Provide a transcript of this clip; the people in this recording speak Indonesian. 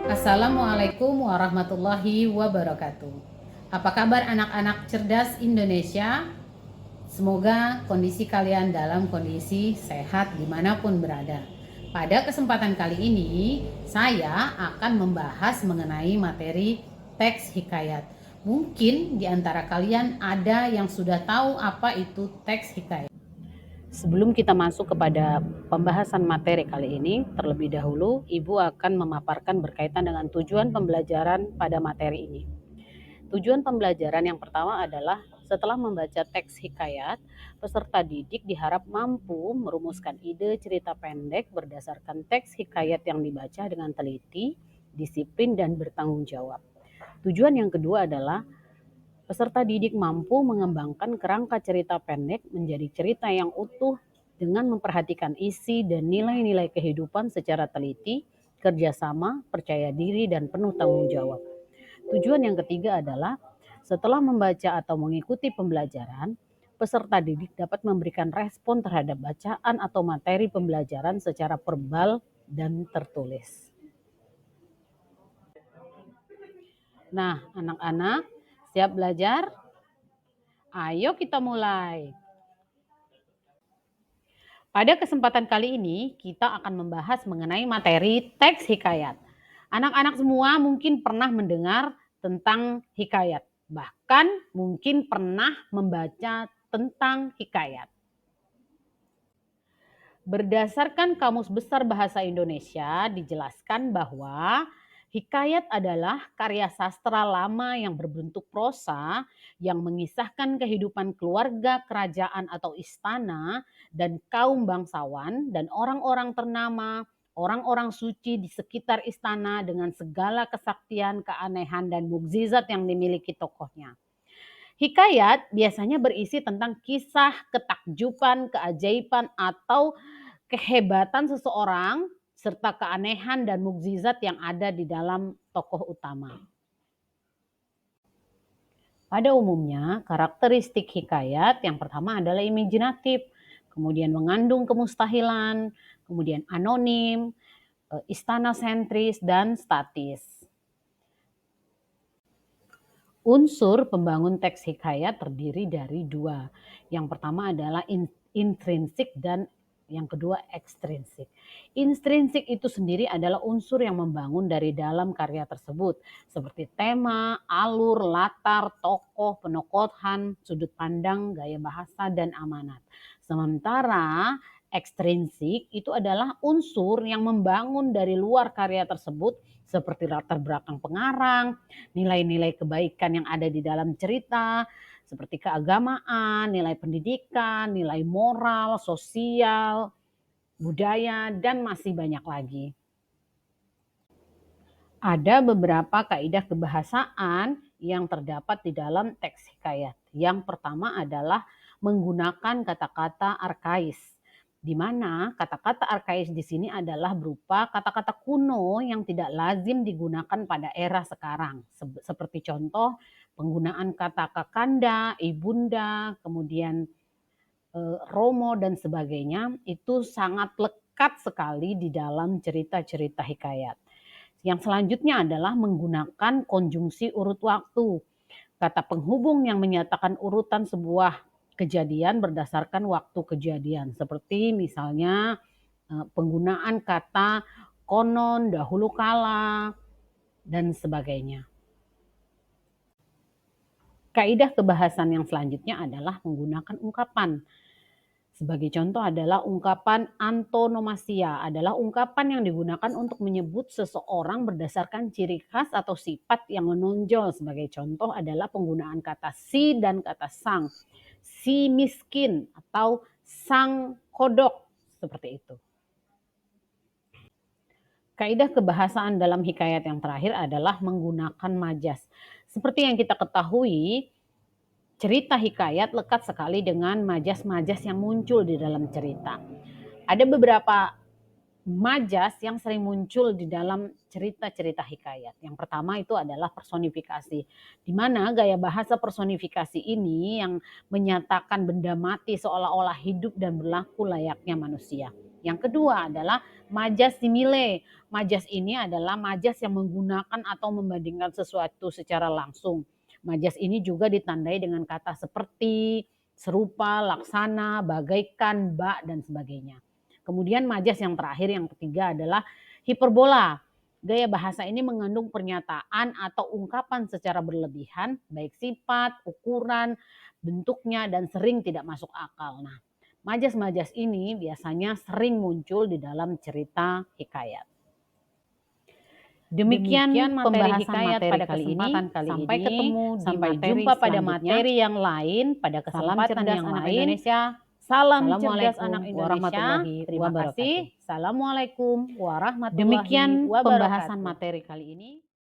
Assalamualaikum warahmatullahi wabarakatuh. Apa kabar anak-anak cerdas Indonesia? Semoga kondisi kalian dalam kondisi sehat dimanapun berada. Pada kesempatan kali ini, saya akan membahas mengenai materi teks hikayat. Mungkin di antara kalian ada yang sudah tahu apa itu teks hikayat. Sebelum kita masuk kepada pembahasan materi kali ini, terlebih dahulu Ibu akan memaparkan berkaitan dengan tujuan pembelajaran pada materi ini. Tujuan pembelajaran yang pertama adalah setelah membaca teks hikayat, peserta didik diharap mampu merumuskan ide cerita pendek berdasarkan teks hikayat yang dibaca dengan teliti, disiplin, dan bertanggung jawab. Tujuan yang kedua adalah peserta didik mampu mengembangkan kerangka cerita pendek menjadi cerita yang utuh dengan memperhatikan isi dan nilai-nilai kehidupan secara teliti, kerjasama, percaya diri, dan penuh tanggung jawab. Tujuan yang ketiga adalah setelah membaca atau mengikuti pembelajaran, peserta didik dapat memberikan respon terhadap bacaan atau materi pembelajaran secara verbal dan tertulis. Nah, anak-anak, siap belajar? Ayo kita mulai. Pada kesempatan kali ini, kita akan membahas mengenai materi teks hikayat. Anak-anak semua mungkin pernah mendengar tentang hikayat, bahkan mungkin pernah membaca tentang hikayat. Berdasarkan Kamus Besar Bahasa Indonesia, dijelaskan bahwa hikayat adalah karya sastra lama yang berbentuk prosa yang mengisahkan kehidupan keluarga, kerajaan atau istana, dan kaum bangsawan dan orang-orang ternama, orang-orang suci di sekitar istana dengan segala kesaktian, keanehan, dan mukjizat yang dimiliki tokohnya. Hikayat biasanya berisi tentang kisah, ketakjuban, keajaiban, atau kehebatan seseorang serta keanehan dan mukjizat yang ada di dalam tokoh utama. Pada umumnya, karakteristik hikayat yang pertama adalah imajinatif, kemudian mengandung kemustahilan, kemudian anonim, istana sentris, dan statis. Unsur pembangun teks hikayat terdiri dari dua. Yang pertama adalah intrinsik dan yang kedua ekstrinsik. Intrinsik itu sendiri adalah unsur yang membangun dari dalam karya tersebut, seperti tema, alur, latar, tokoh, penokohan, sudut pandang, gaya bahasa, dan amanat. Sementara ekstrinsik itu adalah unsur yang membangun dari luar karya tersebut, seperti latar belakang pengarang, nilai-nilai kebaikan yang ada di dalam cerita, seperti keagamaan, nilai pendidikan, nilai moral, sosial, budaya, dan masih banyak lagi. Ada beberapa kaidah kebahasaan yang terdapat di dalam teks hikayat. Yang pertama adalah menggunakan kata-kata arkais, di mana kata-kata arkais di sini adalah berupa kata-kata kuno yang tidak lazim digunakan pada era sekarang. Seperti contoh penggunaan kata kakanda, ibunda, kemudian romo dan sebagainya, itu sangat lekat sekali di dalam cerita-cerita hikayat. Yang selanjutnya adalah menggunakan konjungsi urut waktu. Kata penghubung yang menyatakan urutan sebuah kejadian berdasarkan waktu kejadian. Seperti misalnya penggunaan kata konon, dahulu kala, dan sebagainya. Kaidah kebahasan yang selanjutnya adalah menggunakan ungkapan. Sebagai contoh adalah ungkapan antonomasia, adalah ungkapan yang digunakan untuk menyebut seseorang berdasarkan ciri khas atau sifat yang menonjol. Sebagai contoh adalah penggunaan kata si dan kata sang. Si miskin atau sang kodok, seperti itu. Kaidah kebahasaan dalam hikayat yang terakhir adalah menggunakan majas. Seperti yang kita ketahui, cerita hikayat lekat sekali dengan majas-majas yang muncul di dalam cerita. Ada beberapa majas yang sering muncul di dalam cerita-cerita hikayat. Yang pertama itu adalah personifikasi, di mana gaya bahasa personifikasi ini yang menyatakan benda mati seolah-olah hidup dan berlaku layaknya manusia. Yang kedua adalah majas simile. Majas ini adalah majas yang menggunakan atau membandingkan sesuatu secara langsung. Majas ini juga ditandai dengan kata seperti, serupa, laksana, bagaikan, bak, dan sebagainya. Kemudian majas yang terakhir, yang ketiga adalah hiperbola. Gaya bahasa ini mengandung pernyataan atau ungkapan secara berlebihan, baik sifat, ukuran, bentuknya, dan sering tidak masuk akal. Nah, majas-majas ini biasanya sering muncul di dalam cerita hikayat. Demikian pembahasan materi pada kesempatan kali ini. Sampai ketemu di jumpa pada materi yang lain pada kesempatan yang lain. Salam cerdas anak Indonesia. Terima kasih. Assalamualaikum warahmatullahi wabarakatuh. Demikian pembahasan materi kali ini.